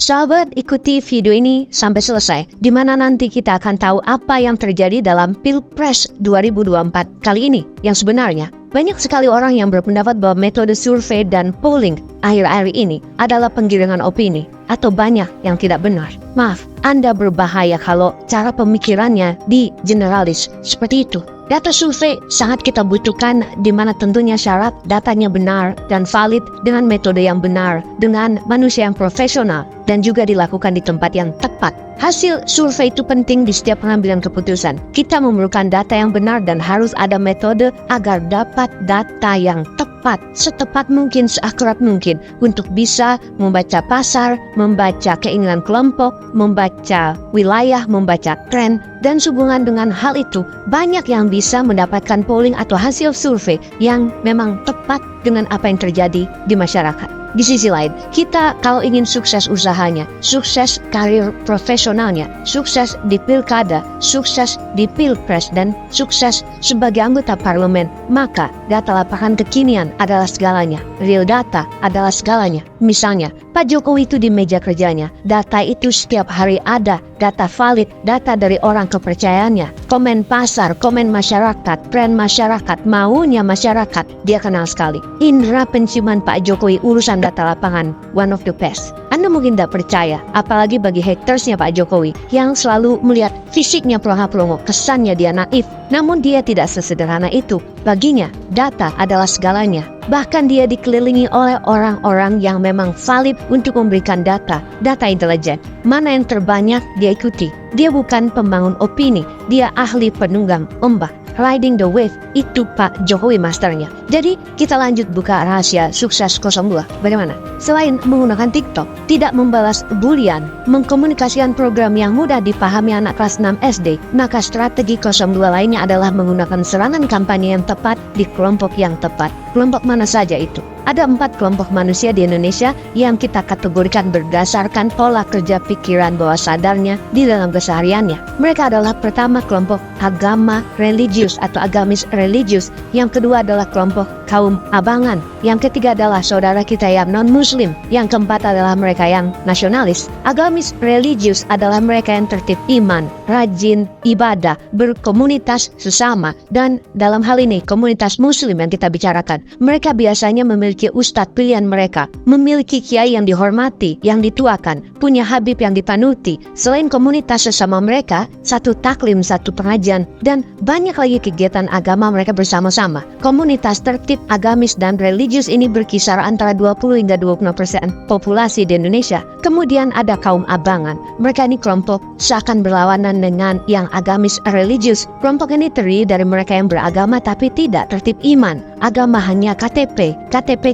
Sahabat, ikuti video ini sampai selesai, di mana nanti kita akan tahu apa yang terjadi dalam Pilpres 2024 kali ini. Yang sebenarnya, banyak sekali orang yang berpendapat bahwa metode survei dan polling akhir-akhir ini adalah penggiringan opini, atau banyak yang tidak benar. Maaf, Anda berbahaya kalau cara pemikirannya di generalis seperti itu. Data survei sangat kita butuhkan, di mana tentunya syarat datanya benar dan valid dengan metode yang benar, dengan manusia yang profesional, dan juga dilakukan di tempat yang tepat. Hasil survei itu penting di setiap pengambilan keputusan. Kita memerlukan data yang benar dan harus ada metode agar dapat data yang tepat, setepat mungkin, seakurat mungkin, untuk bisa membaca pasar, membaca keinginan kelompok, membaca wilayah, membaca tren, dan sehubungan dengan hal itu, banyak yang bisa mendapatkan polling atau hasil survei yang memang tepat dengan apa yang terjadi di masyarakat. Di sisi lain, kita kalau ingin sukses usahanya, sukses karir profesionalnya, sukses di pilkada, sukses di pilpres, dan sukses sebagai anggota parlemen, maka data lapangan kekinian adalah segalanya. Real data adalah segalanya. Misalnya, Pak Jokowi itu di meja kerjanya, data itu setiap hari ada, data valid, data dari orang kepercayaannya, komen pasar, komen masyarakat, tren masyarakat, maunya masyarakat, dia kenal sekali. Indera penciuman Pak Jokowi urusan data lapangan, one of the best. Anda mungkin tidak percaya, apalagi bagi hatersnya Pak Jokowi yang selalu melihat fisiknya pelongo-pelongo, kesannya dia naif. Namun dia tidak sesederhana itu. Baginya, data adalah segalanya. Bahkan dia dikelilingi oleh orang-orang yang memang valid untuk memberikan data intelijen. Mana yang terbanyak dia ikuti. Dia bukan pembangun opini, dia ahli penunggang ombak. Riding the wave, itu Pak Jokowi masternya. Jadi kita lanjut buka rahasia sukses 02. Bagaimana? Selain menggunakan TikTok, tidak membalas bulian, mengkomunikasikan program yang mudah dipahami anak kelas 6 SD, maka strategi 02 lainnya adalah menggunakan serangan kampanye yang tepat di kelompok yang tepat. Kelompok mana saja itu? Ada 4 kelompok manusia di Indonesia yang kita kategorikan berdasarkan pola kerja pikiran bawah sadarnya di dalam kesehariannya. Mereka adalah pertama kelompok agama religius atau agamis religius, yang kedua adalah kelompok kaum abangan, yang ketiga adalah saudara kita yang non-muslim, yang keempat adalah mereka yang nasionalis. Agamis religius adalah mereka yang tertib iman, rajin ibadah, berkomunitas sesama, dan dalam hal ini komunitas muslim yang kita bicarakan. Mereka biasanya memiliki ustadz pilihan mereka, memiliki kiai yang dihormati, yang dituakan, punya habib yang dipanuti. Selain komunitas sesama mereka, satu taklim, satu pengajian, dan banyak lagi kegiatan agama mereka bersama-sama. Komunitas tertib agamis dan religius ini berkisar antara 20 hingga 20% populasi di Indonesia. Kemudian ada kaum abangan. Mereka ini kelompok seakan berlawanan dengan yang agamis religius. Kelompok ini terdiri dari mereka yang beragama tapi tidak tertib iman. Agama hanya KTP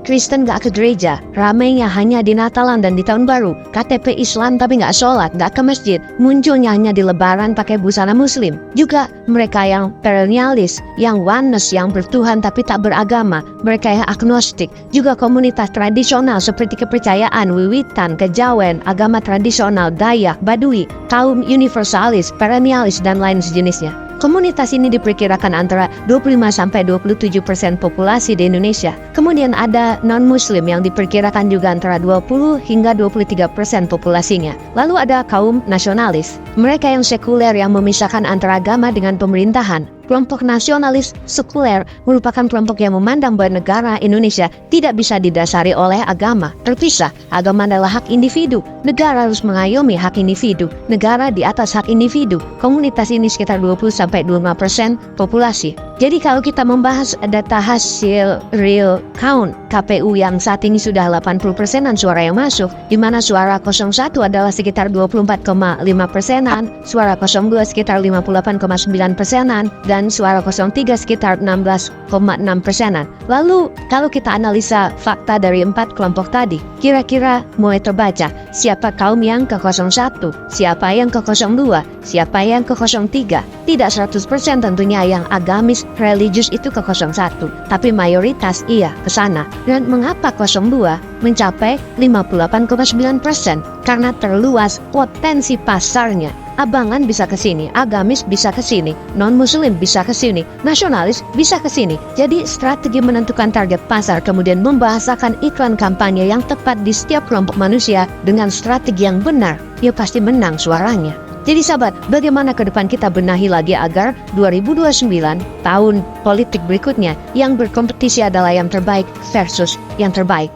Kristen gak ke gereja, ramainya hanya di Natalan dan di Tahun Baru. KTP Islam tapi gak sholat, gak ke masjid, munculnya hanya di Lebaran pakai busana muslim. Juga mereka yang perennialis, yang oneness, yang bertuhan tapi tak beragama, mereka yang agnostik. Juga komunitas tradisional seperti kepercayaan, wiwitan, kejawen, agama tradisional, Dayak, Badui, kaum universalis, perennialis, dan lain sejenisnya. Komunitas ini diperkirakan antara 25-27% populasi di Indonesia. Kemudian ada non-muslim yang diperkirakan juga antara 20 hingga 23% populasinya. Lalu ada kaum nasionalis, mereka yang sekuler yang memisahkan antara agama dengan pemerintahan. Kelompok nasionalis sekuler merupakan kelompok yang memandang bahwa negara Indonesia tidak bisa didasari oleh agama. Terpisah, agama adalah hak individu. Negara harus mengayomi hak individu. Negara di atas hak individu. Komunitas ini sekitar 20-25% populasi. Jadi kalau kita membahas data hasil real count KPU yang saat ini sudah 80%-an suara yang masuk, di mana suara 01 adalah sekitar 24,5%-an, suara 02 sekitar 58,9%-an, dan suara 03 sekitar 16,6%-an. Lalu kalau kita analisa fakta dari 4 kelompok tadi, kira-kira mulai terbaca siapa kaum yang ke 01, siapa yang ke 02, siapa yang ke 03. Tidak 100% tentunya yang agamis religius itu ke 01, tapi mayoritas iya ke sana. Dan mengapa 02 mencapai 58,9%? Karena terluas potensi pasarnya. abangan bisa ke sini, agamis bisa ke sini, non-muslim bisa ke sini, nasionalis bisa ke sini. Jadi strategi menentukan target pasar kemudian membahasakan iklan kampanye yang tepat di setiap kelompok manusia dengan strategi yang benar, ya pasti menang suaranya. Jadi sahabat, bagaimana ke depan kita benahi lagi agar 2029 tahun politik berikutnya yang berkompetisi adalah yang terbaik versus yang terbaik.